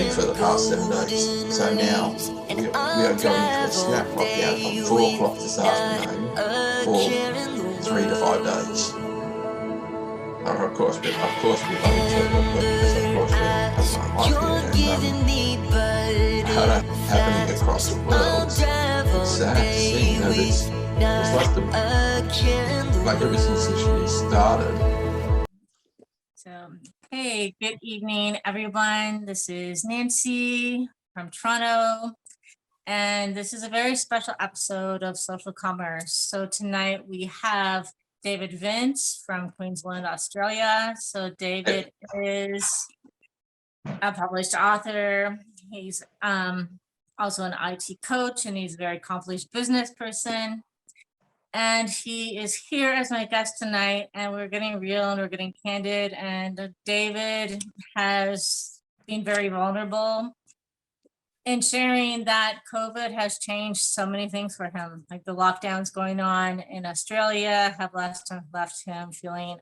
pandemic for the past 7 days. So now we are going to a snap lockdown from 4 o'clock this afternoon for 3 to 5 days. Of course we love each other, because of course we have my life here, and happening across the world. It's sad to see, it's like ever since this year started. So, hey, good evening, everyone. This is Nancy from Toronto, and this is a very special episode of Social Commerce. So tonight we have David Vince from Queensland, Australia. So David is a published author. He's also an IT coach, and he's a very accomplished business person. And he is here as my guest tonight, and we're getting real and we're getting candid. And David has been very vulnerable in sharing that COVID has changed so many things for him. Like the lockdowns going on in Australia have left him feeling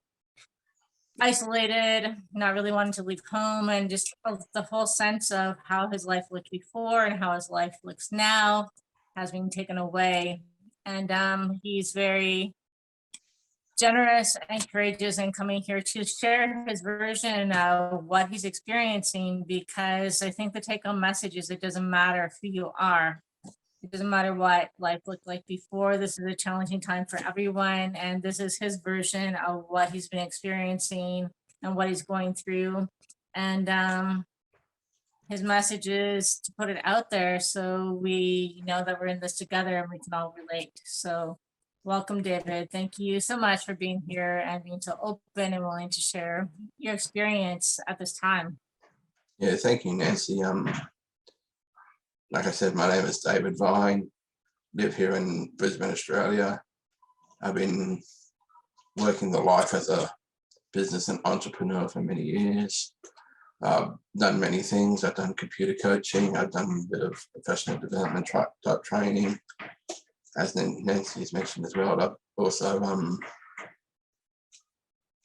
isolated, not really wanting to leave home, and just the whole sense of how his life looked before and how his life looks now has been taken away. And he's very generous and courageous in coming here to share his version of what he's experiencing, because I think the take-home message is it doesn't matter who you are. It doesn't matter what life looked like before. This is a challenging time for everyone, and this is his version of what he's been experiencing and what he's going through. And his message is to put it out there so we know that we're in this together and we can all relate. So welcome, David. Thank you so much for being here and being so open and willing to share your experience at this time. Yeah, thank you, Nancy. Like I said, my name is David Vine, live here in Brisbane, Australia. I've been working the life as a business and entrepreneur for many years. I've done many things. I've done computer coaching. I've done a bit of professional development type training, as Nancy has mentioned as well. I've also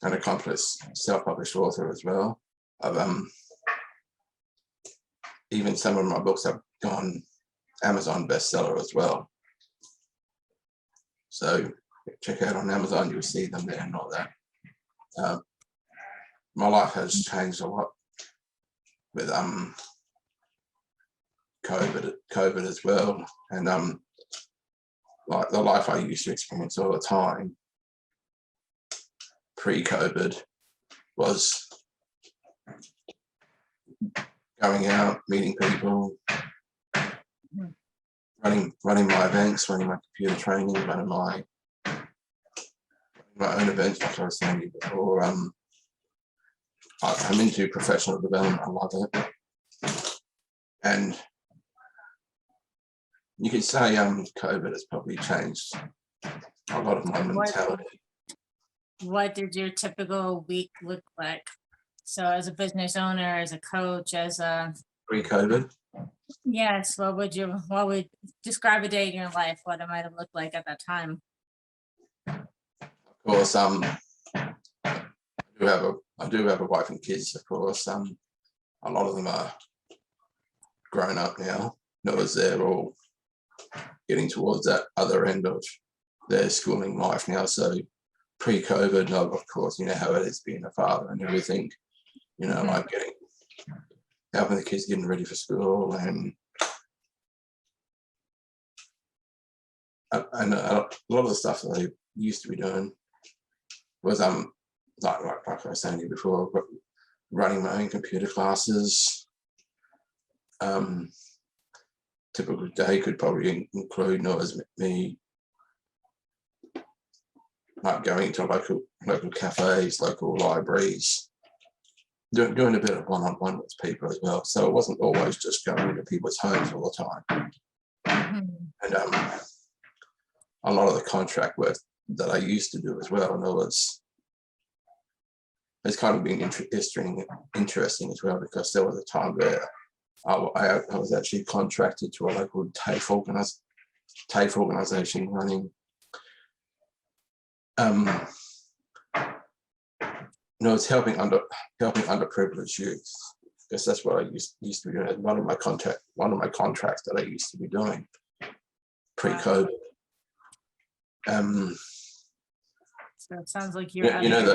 an accomplished self-published author as well. I've even some of my books have gone Amazon bestseller as well. So check out on Amazon, you'll see them there and all that. My life has changed a lot with COVID as well, and like the life I used to experience all the time pre-COVID was going out, meeting people, running my events, running my computer training, running my own events, which I was saying before. I'm into professional development. I love it, and you could say COVID has probably changed a lot of my mentality. What did your typical week look like? So as a business owner, as a coach, as a pre-COVID? Yes, what would describe a day in your life, what it might have looked like at that time? Of course, I do have a wife and kids, of course. A lot of them are grown up now. Notice they're all getting towards that other end of their schooling life now. So pre-COVID, of course, you know how it is being a father and everything, you know, like helping the kids getting ready for school, and a lot of the stuff that I used to be doing was like I was saying to you before, running my own computer classes. Typical day could probably include me like going to local cafes, local libraries, doing a bit of one-on-one with people as well. So it wasn't always just going into people's homes all the time. And a lot of the contract work that I used to do as well, and it's kind of been interesting as well, because there was a time where I was actually contracted to a local TAFE organization running it's helping underprivileged youth because that's what I used to be doing. One of my contracts that I used to be doing pre-COVID. So it sounds like you're You know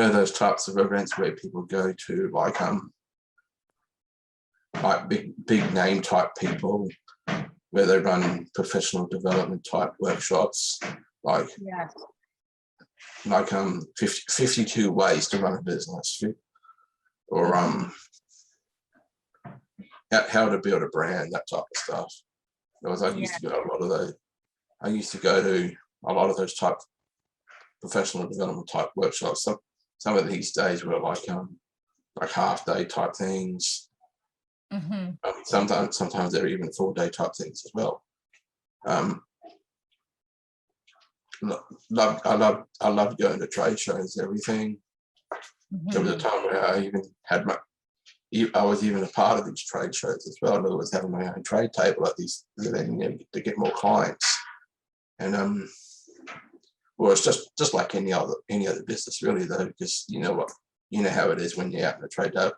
those types of events where people go to, like big name type people, where they run professional development type workshops, like 52 ways to run a business, or how to build a brand, that type of stuff. Because I used to go to a lot of those. I used to go to a lot of those type professional development type workshops. Some of these days were like half day type things. Sometimes they're even full day type things as well. I loved going to trade shows, everything. There was a time where I even had I was even a part of these trade shows as well. I was having my own trade table at these, to get more clients. And well, it's just like any other business, really, though, because you know how it is when you're out in a trade table,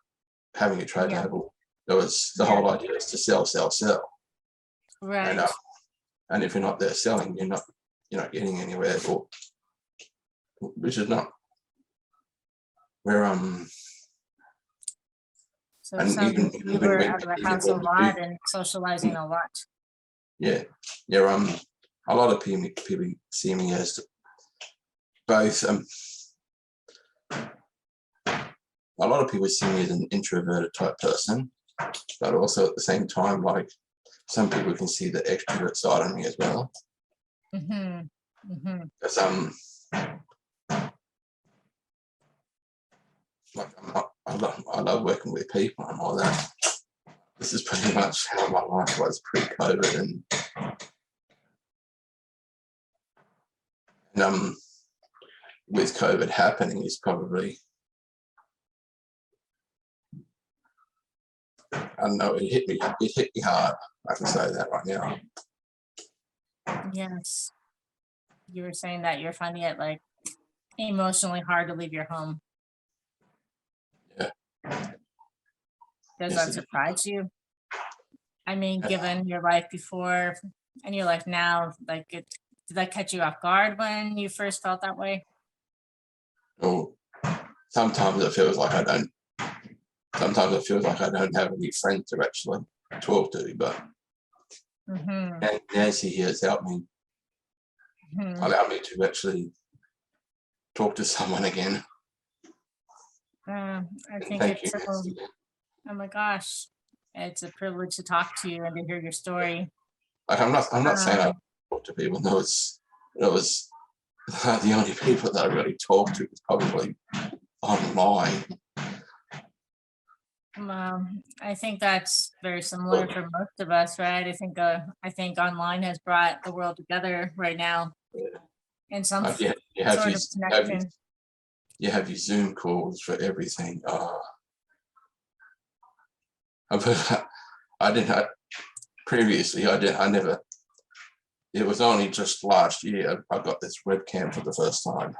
having a trade table. The whole idea is to sell. Right. And if you're not there selling, you're not getting anywhere. Which is not where So it sounds like you were out of the house a lot and socializing a lot. Yeah. A lot of people see me as both. A lot of people see me as an introverted type person, but also at the same time, like some people can see the extrovert side of me as well. Because like I love working with people and all that. This is pretty much how my life was pre-COVID, and with COVID happening is probably, I don't know, it hit me hard. I can say that right now. Yes. You were saying that you're finding it like emotionally hard to leave your home. Yeah. Does that surprise you? I mean, given your life before and your life now, like did that catch you off guard when you first felt that way? Oh, sometimes it feels like I don't have any friends to actually talk to, but Nancy here has helped me, allow me to actually talk to someone again. I think it's oh my gosh, it's a privilege to talk to you and to hear your story. Like I'm not saying I talk to people. No, it was the only people that I really talked to was probably online. I think that's very similar for most of us, right? I think online has brought the world together right now in some sort of connection. You have your Zoom calls for everything. It was only just last year I got this webcam for the first time.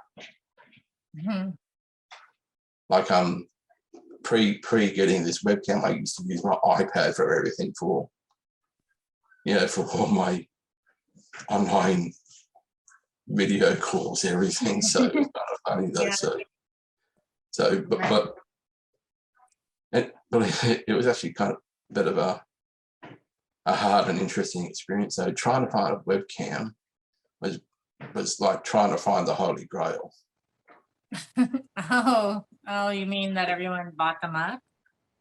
Like pre getting this webcam, I used to use my iPad for everything, for all my online video calls, everything. So it was kind of funny though. But it was actually kind of a bit of a hard and interesting experience. So trying to find a webcam was like trying to find the Holy Grail. Oh, you mean that everyone bought them up?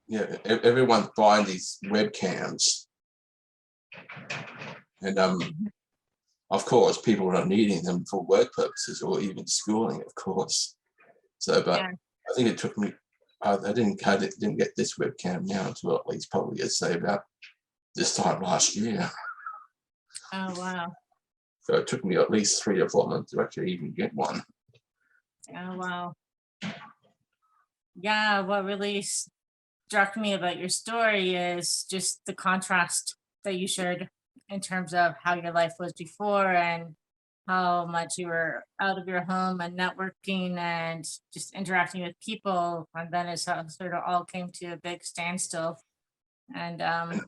Yeah, everyone's buying these webcams, and of course, people are needing them for work purposes or even schooling, of course. So, but I think it took me. I didn't get this webcam now until at least probably, I'd say, about this time last year. Oh wow! So it took me at least 3 or 4 months to actually even get one. Oh wow! Yeah, what really struck me about your story is just the contrast that you shared in terms of how your life was before and how much you were out of your home and networking and just interacting with people, and then it sort of all came to a big standstill. And the I'm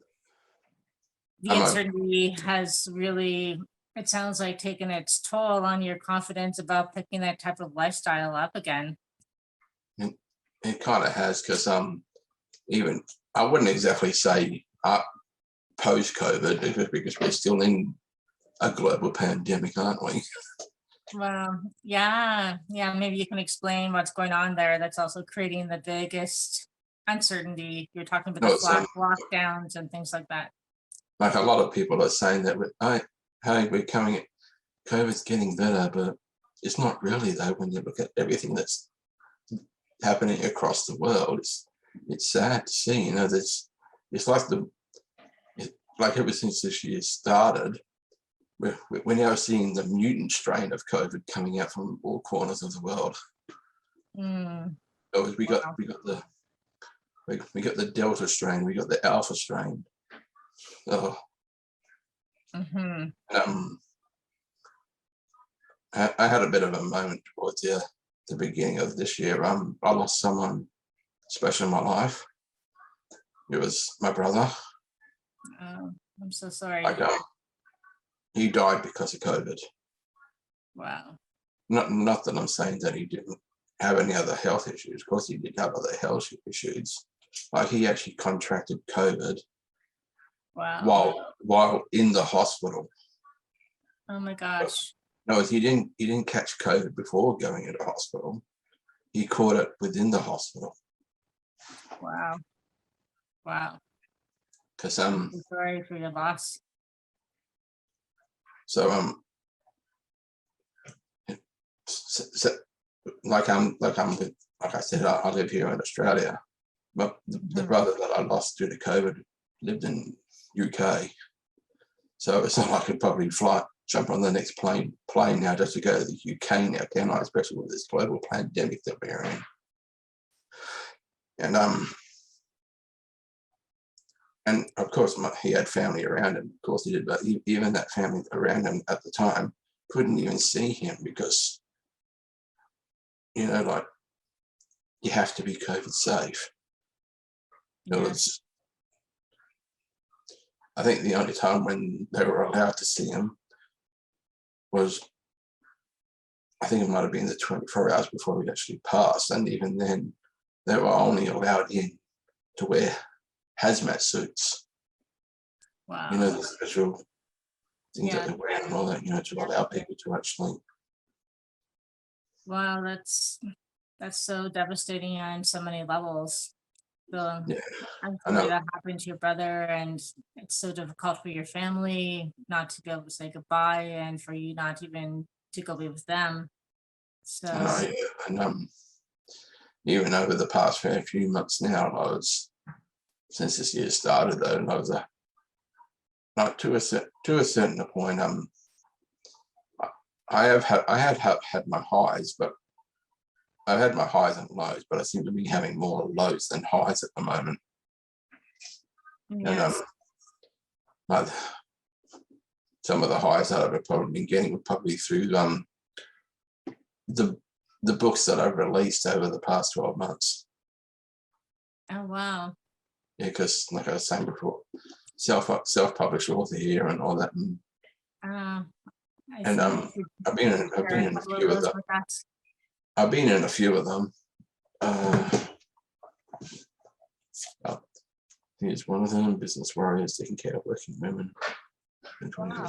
a, uncertainty has really, it sounds like, taken its toll on your confidence about picking that type of lifestyle up again. it kind of has, because even I wouldn't exactly say post-COVID, because we're still in a global pandemic, aren't we? Well, yeah, maybe you can explain what's going on there that's also creating the biggest uncertainty. You're talking about No, the it's flash lockdowns and things like that. like a lot of people are saying that hey, we're coming, COVID's getting better, but it's not really though. When you look at everything that's happening across the world, it's sad to see. You know, it's like like ever since this year started, we're now seeing the mutant strain of COVID coming out from all corners of the world. So we got the Delta strain, we got the Alpha strain. Oh. I had a bit of a moment towards the beginning of this year. I lost someone special in my life. It was my brother. Oh, I'm so sorry. He died because of COVID. Wow. Not that I'm saying that he didn't have any other health issues. Of course, he did have other health issues. Like, he actually contracted COVID. Wow. While in the hospital. Oh my gosh. No, he didn't catch COVID before going into hospital. He caught it within the hospital. Wow. Because I'm sorry for your loss. So like I said, I live here in Australia, but the brother that I lost due to COVID lived in UK. So it's not like I could probably jump on the next plane now just to go to the UK now, can I? Especially with this global pandemic that we're in. And of course, he had family around him. Of course he did, but even that family around him at the time couldn't even see him because, you know, like, you have to be COVID safe. Yes. I think the only time when they were allowed to see him was, I think it might have been the 24 hours before he actually passed. And even then, they were only allowed in to wear hazmat suits. Wow. You know, the special things that they wear and all that, you know, to allow people to actually. Wow, that's so devastating on so many levels. So I'm sorry that happened to your brother, and it's so difficult for your family not to be able to say goodbye, and for you not even to go be with them. So and even over the past few months now, since this year started though, and I was like to a certain point, I have had my highs, but I've had my highs and lows, but I seem to be having more lows than highs at the moment. Yes. And some of the highs that I've probably been getting were probably through the books that I've released over the past 12 months. Oh wow. Yeah, because like I was saying before, self-published author here and all that. I've been in a few of them. I've been in a few of them. Here's one of them: Business Warriors Taking Care of Working Women. Wow,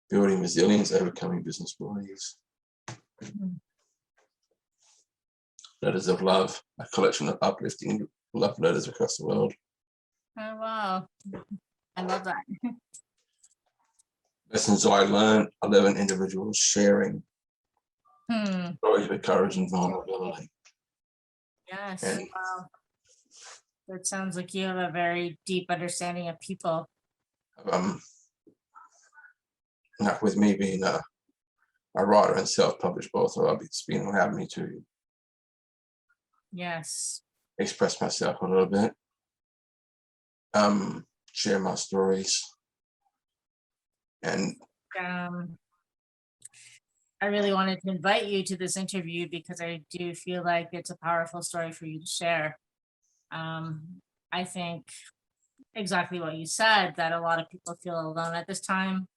Building Resilience, Overcoming Business Warriors. Letters of Love, a collection of uplifting love letters across the world. Oh wow, I love that. Lessons I learned, 11 individuals sharing stories of courage and vulnerability. Yes, wow. That sounds like you have a very deep understanding of people. With me being a writer and self-published author, it's been allowed me to express myself a little bit. share my stories. And I really wanted to invite you to this interview because I do feel like it's a powerful story for you to share. I think exactly what you said, that a lot of people feel alone at this time,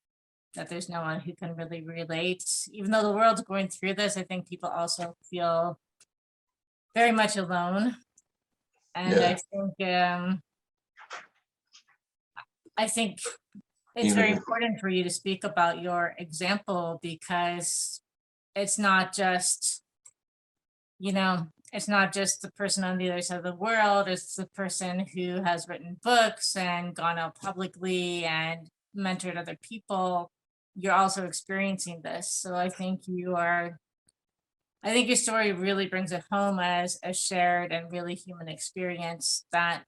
that there's no one who can really relate. Even though the world's going through this, I think people also feel very much alone. And yeah, I think it's very important for you to speak about your example, because it's not just, it's not just the person on the other side of the world, it's the person who has written books and gone out publicly and mentored other people. You're also experiencing this. So I think your story really brings it home as a shared and really human experience that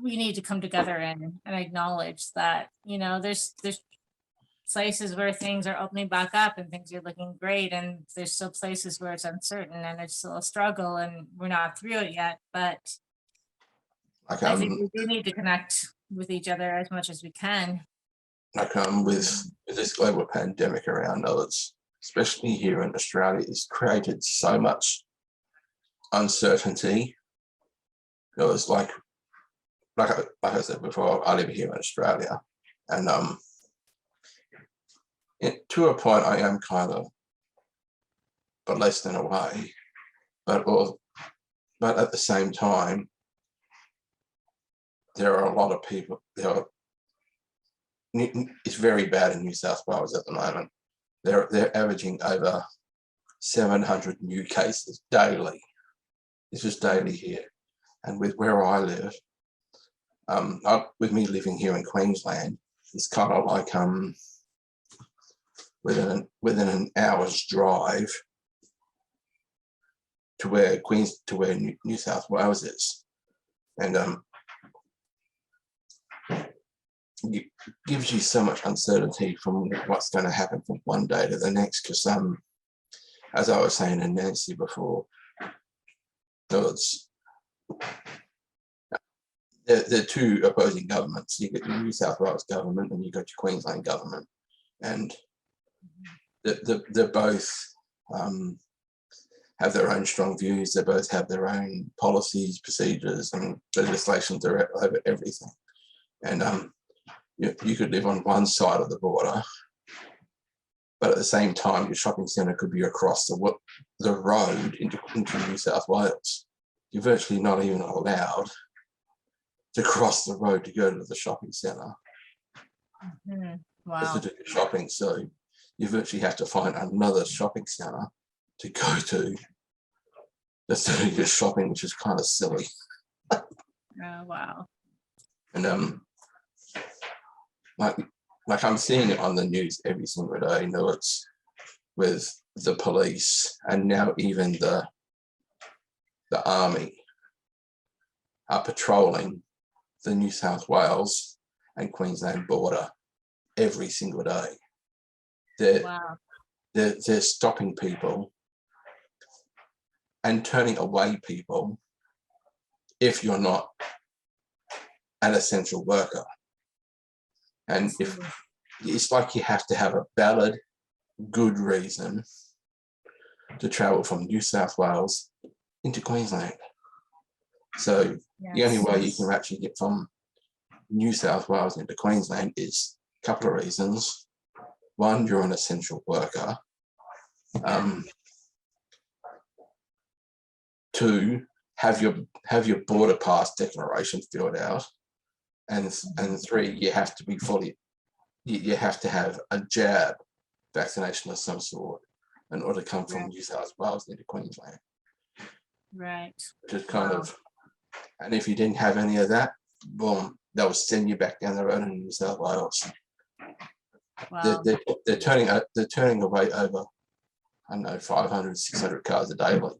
we need to come together and acknowledge that, there's places where things are opening back up and things are looking great, and there's still places where it's uncertain and it's still a struggle and we're not through it yet. But I think we do need to connect with each other as much as we can. With this global pandemic around us, especially here in Australia, it's created so much uncertainty. It was like I said before, I live here in Australia, and to a point I am kind of blessed in a way, but at the same time, there are a lot of people. It's very bad in New South Wales at the moment. They're averaging over 700 new cases daily. It's just daily here, and with where I live, with me living here in Queensland, it's kind of like within an hour's drive to where New South Wales is, and it gives you so much uncertainty from what's going to happen from one day to the next. Because as I was saying to Nancy before, there are two opposing governments. You get the New South Wales government and you got your Queensland government, and they're both have their own strong views. They both have their own policies, procedures, and legislations over everything. And you could live on one side of the border, but at the same time, your shopping centre could be across the road into New South Wales. You're virtually not even allowed to cross the road to go to the shopping centre. Mm-hmm. Wow. To do shopping, so you virtually have to find another shopping centre to go to just to do your shopping, which is kind of silly. Oh, wow. And like I'm seeing it on the news every single day. It's with the police, and now even the army are patrolling the New South Wales and Queensland border every single day. They're stopping people and turning away people if you're not an essential worker. And if it's like you have to have a valid, good reason to travel from New South Wales into Queensland. So the only way you can actually get from New South Wales into Queensland is a couple of reasons. One, you're an essential worker. Two, have your border pass declaration filled out. And three, you have to be you have to have a jab vaccination of some sort in order to come from New South Wales into Queensland. Right. Which is kind of, and if you didn't have any of that, boom, they'll send you back down the road in New South Wales. Wow. They're turning away over, I don't know, 500, 600 cars a day. Oh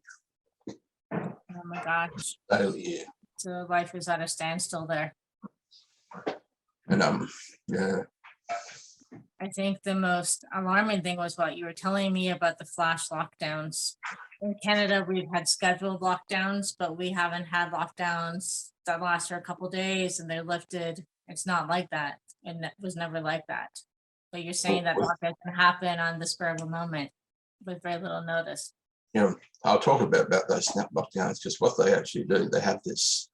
my gosh. Daily, yeah. So life is at a standstill there. And yeah. I think the most alarming thing was what you were telling me about the flash lockdowns in Canada, we've had scheduled lockdowns, but we haven't had lockdowns that last for a couple days and they're lifted. It's not like that. And it was never like that. But you're saying that lockdown can happen on the spur of a moment with very little notice. You know, I'll talk a bit about those snap lockdowns, because what they actually do, they have this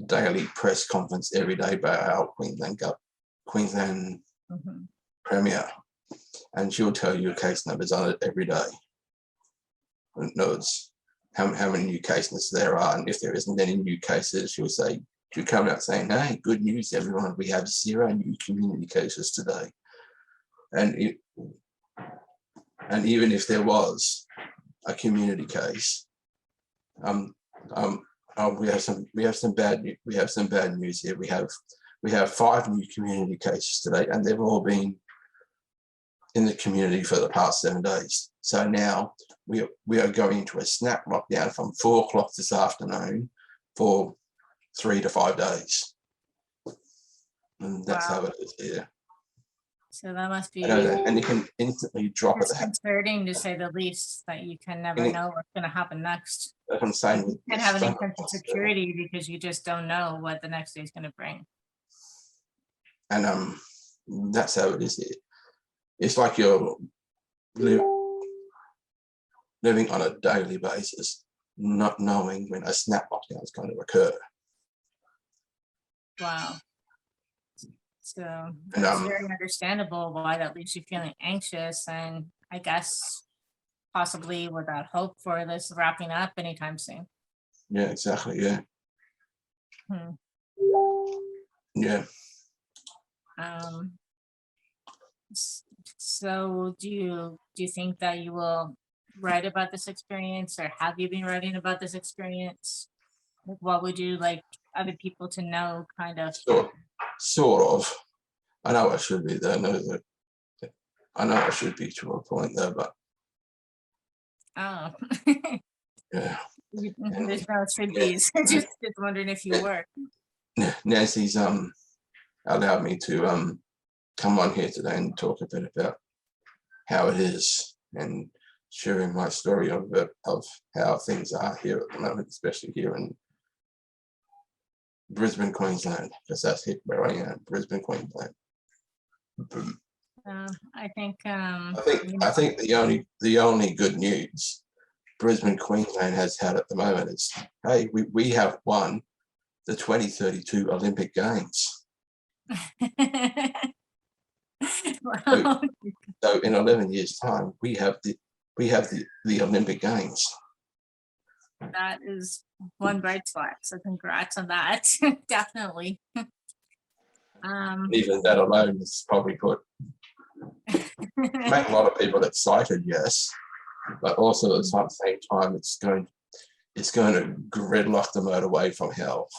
daily press conference every day by our Queensland Premier, and she'll tell you case numbers on it every day. It knows how many new cases there are, and if there isn't any new cases, she'll come out saying, "Hey, good news, everyone! We have 0 new community cases today." And even if there was a community case, we have some bad news here. We have 5 new community cases today, and they've all been in the community for the past 7 days. So now we are going into a snap lockdown from 4 o'clock this afternoon for 3 to 5 days. And that's how it is here. So that must be, and you can instantly drop it. Disconcerting to say the least, that you can never know what's going to happen next. That's what I'm saying. You can't have any sense of security because you just don't know what the next day is going to bring. And that's how it is here. It's like you're living on a daily basis, not knowing when a snap lockdown is going to occur. Wow. So it's very understandable why that leaves you feeling anxious, and I guess possibly without hope for this wrapping up anytime soon. Yeah, exactly. Yeah. Yeah. So do you think that you will write about this experience, or have you been writing about this experience? What would you like other people to know, kind of? Sort of. I know I should be there. I know I should be to a point there, but oh. Yeah. There's no should be's. Just wondering if you were. Nancy's allowed me to come on here today and talk a bit about how it is, and sharing my story of how things are here at the moment, especially here in Brisbane, Queensland, because that's where I am, Brisbane, Queensland. I think the only good news Brisbane, Queensland has had at the moment is, hey, we have won the 2032 Olympic Games. Wow. So in 11 years' time, we have the Olympic Games. That is one bright spot. So congrats on that. Definitely. Even that alone is probably make a lot of people excited, yes, but also at the same time, it's going to gridlock the motorway from hell,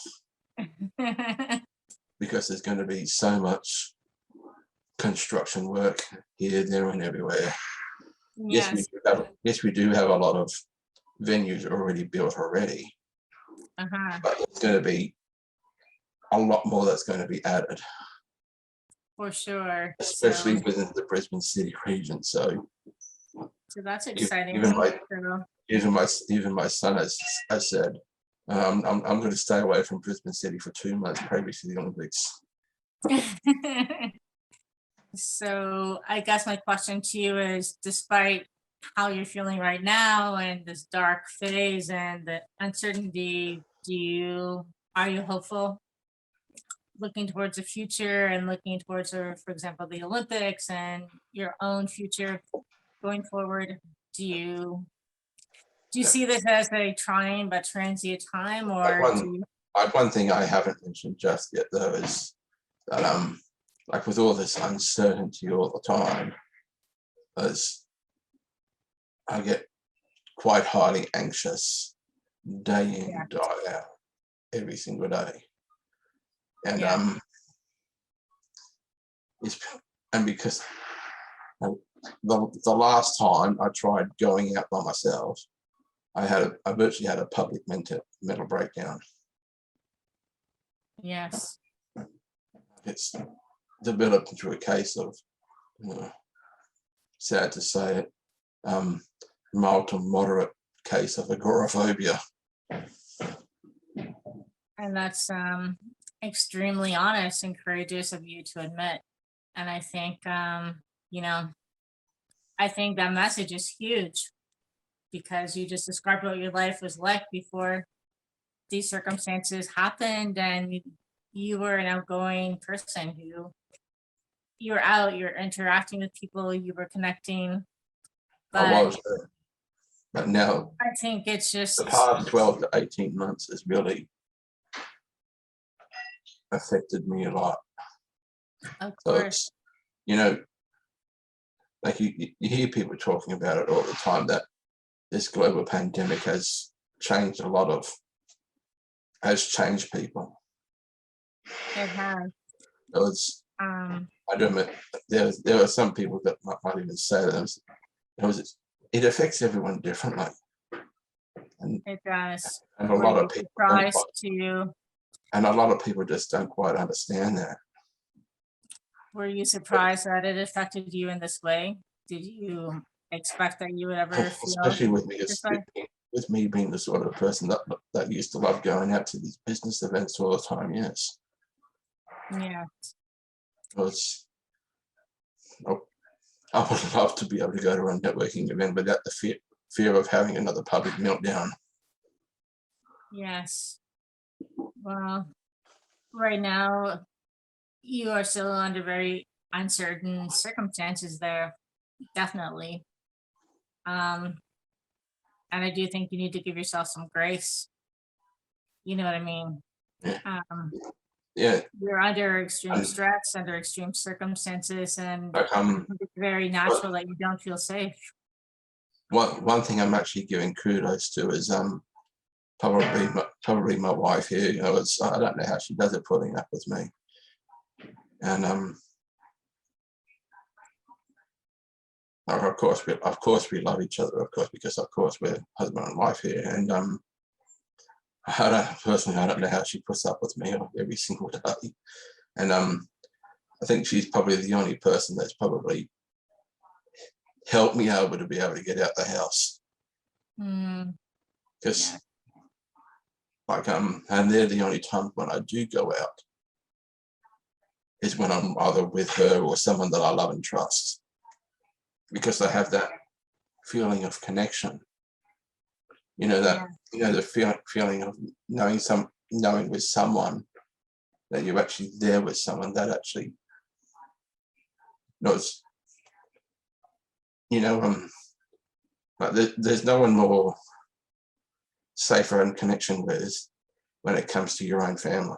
because there's going to be so much construction work here, there, and everywhere. Yes. Yes, we do have a lot of venues already built already, but it's going to be a lot more that's going to be added. For sure. Especially within the Brisbane City region. So that's exciting. Even my son has said, I'm going to stay away from Brisbane City for 2 months, probably to the Olympics. So I guess my question to you is, despite how you're feeling right now and this dark phase and the uncertainty, are you hopeful, looking towards the future and looking towards, for example, the Olympics and your own future going forward? Do you see this as a trying but transient time, or one thing I haven't mentioned just yet, though, is that like with all this uncertainty all the time, as I get quite highly anxious day in, day out, every single day. And because the last time I tried going out by myself, I virtually had a public mental breakdown. Yes. It's developed into a case of, sad to say it, mild to moderate case of agoraphobia. And that's extremely honest and courageous of you to admit. And I think, you know, I think that message is huge, because you just described what your life was like before these circumstances happened, and you were an outgoing person who, you were out, you're interacting with people, you were connecting. But I was, but now I think it's just the past 12 to 18 months has really affected me a lot. of So course. it's, you know, like you hear people talking about it all the time, that this global pandemic has changed changed people. It has. I do admit there are some people that might even say that it affects everyone differently. And It does. a lot of people and a lot of people just don't quite understand that. Were you surprised that it affected you in this way? Did you expect that you would ever feel Especially with me, this way? with me being the sort of person that used to love going out to these business events all the time. Yes. Yeah. Because I would love to be able to go to a networking event without the fear of having another public meltdown. Yes. Well, right now, you are still under very uncertain circumstances there, definitely. And I do think you need to give yourself some grace. You know what I mean? Yeah. You're under extreme stress, under extreme circumstances, and Like, it's very natural that you don't feel safe. one thing I'm actually giving kudos to is probably my wife here. You know, I don't know how she does it, putting up with me. And of course we love each other, of course, because of course we're husband and wife here. And I don't know how she puts up with me every single day. And I think she's probably the only person that's probably helped me to be able to get out the house. Because like and they're the only times when I do go out is when I'm either with her or someone that I love and trust, because I have that feeling of connection. You know, that the feeling of knowing with someone that you're actually there with someone that actually knows. You know, but there's no one more safer in connection with when it comes to your own family,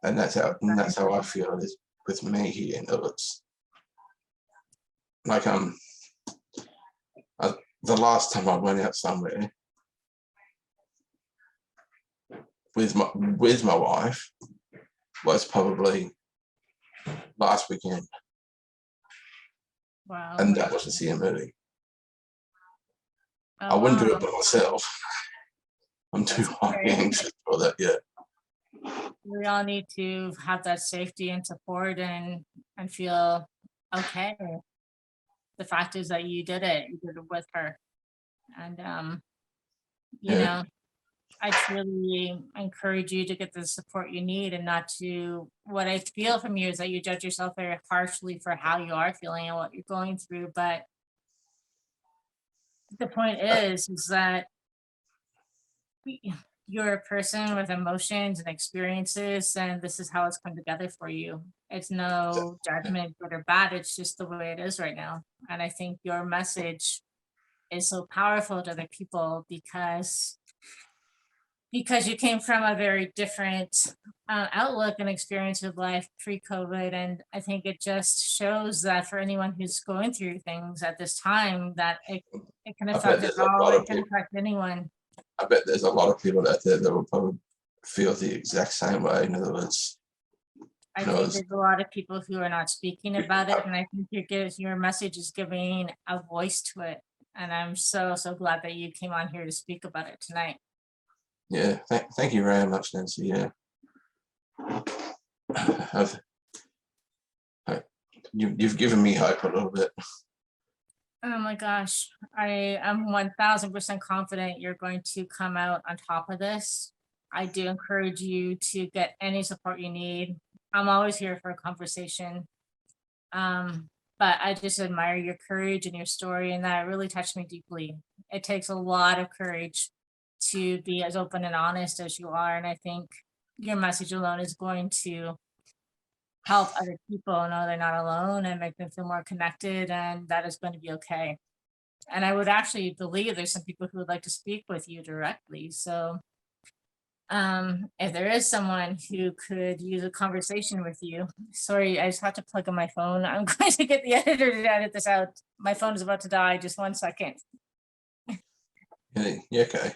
and that's how I feel it is with me here. In it's like the last time I went out somewhere with my wife was probably last weekend. Wow. And that was to see a movie. Oh, I wouldn't do it by myself. I'm too high anxious for that yet. We all need to have that safety and support and feel okay. The fact is that you did it with her. And you know, I truly encourage you to get the support you need, and not to, what I feel from you is that you judge yourself very harshly for how you are feeling and what you're going through. But the point is that you're a person with emotions and experiences, and this is how it's come together for you. It's no judgment, good or bad. It's just the way it is right now. And I think your message is so powerful to other people because you came from a very different outlook and experience of life pre-COVID. And I think it just shows that for anyone who's going through things at this time, that it can affect us all, it can affect anyone. I bet there's a lot of people out there that will probably feel the exact same way. In other words, I think there's a lot of people who are not speaking about it, and I think your message is giving a voice to it. And I'm so glad that you came on here to speak about it tonight. Yeah, thank you very much, Nancy. Yeah, you've given me hope a little bit. Oh my gosh, I am 1000% confident you're going to come out on top of this. I do encourage you to get any support you need. I'm always here for a conversation. Um, but I just admire your courage and your story, and that really touched me deeply. It takes a lot of courage to be as open and honest as you are, and I think your message alone is going to help other people know they're not alone and make them feel more connected, and that is going to be okay. And I would actually believe there's some people who would like to speak with you directly. So if there is someone who could use a conversation with you, sorry, I just have to plug in my phone. I'm going to get the editor to edit this out. My phone is about to die. Just 1 second. Yeah, okay.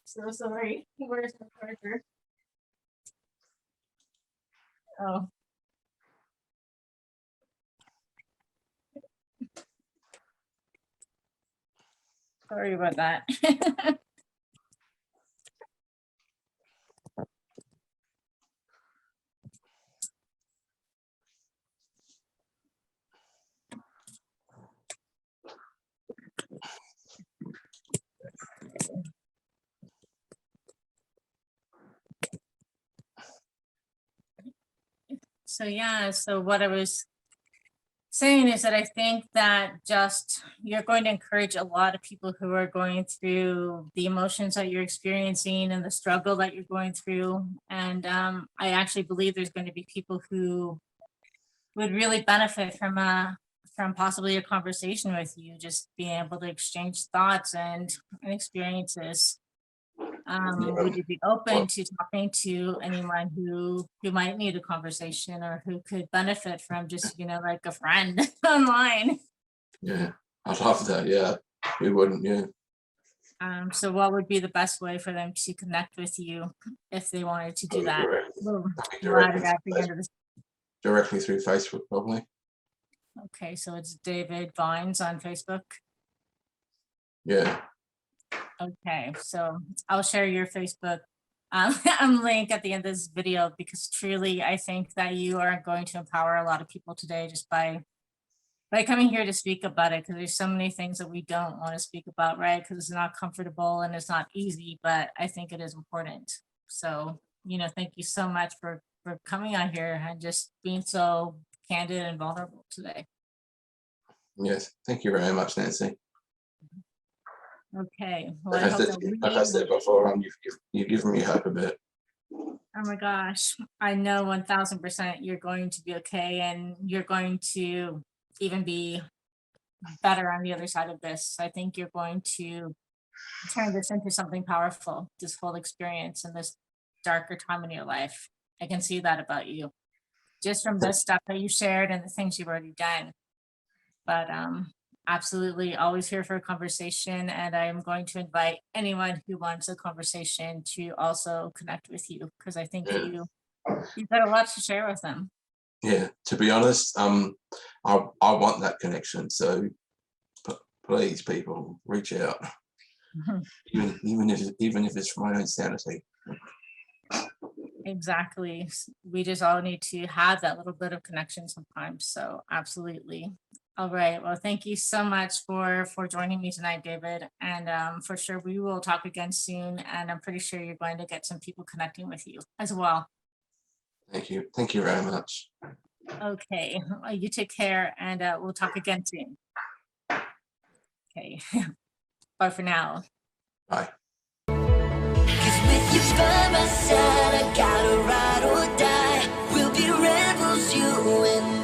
So sorry. Where's the charger? Oh. Sorry about that. So yeah, so what I was saying is that I think that just you're going to encourage a lot of people who are going through the emotions that you're experiencing and the struggle that you're going through. And I actually believe there's going to be people who would really benefit from possibly a conversation with you, just being able to exchange thoughts and experiences. Would you be open to talking to anyone who might need a conversation or who could benefit from just, like a friend online? Yeah, I'd love that. Yeah, we wouldn't. Yeah. So what would be the best way for them to connect with you if they wanted to do that? Directly through Facebook, probably. Okay, so it's David Vines on Facebook. Yeah. Okay, so I'll share your Facebook link at the end of this video, because truly I think that you are going to empower a lot of people today just by coming here to speak about it, because there's so many things that we don't want to speak about, right? Because it's not comfortable and it's not easy, but I think it is important. So, thank you so much for coming on here and just being so candid and vulnerable today. Yes, thank you very much, Nancy. Okay. Well, like I said before, you've given me hope a bit. Oh my gosh, I know 1000% you're going to be okay, and you're going to even be better on the other side of this. I think you're going to turn this into something powerful, this whole experience and this darker time in your life. I can see that about you, just from the stuff that you shared and the things you've already done. But absolutely always here for a conversation, and I'm going to invite anyone who wants a conversation to also connect with you, because I think you've got a lot to share with them. Yeah, to be honest, I want that connection, so please, people, reach out. even if it's for my own sanity. Exactly. We just all need to have that little bit of connection sometimes. So absolutely. All right. Well, thank you so much for joining me tonight, David. And for sure, we will talk again soon. And I'm pretty sure you're going to get some people connecting with you as well. Thank you. Thank you very much. Okay. Well, you take care, and we'll talk again soon. Okay. Bye for now. Bye. 'Cause with you by my side, I gotta ride or die. We'll be rebels, you and me.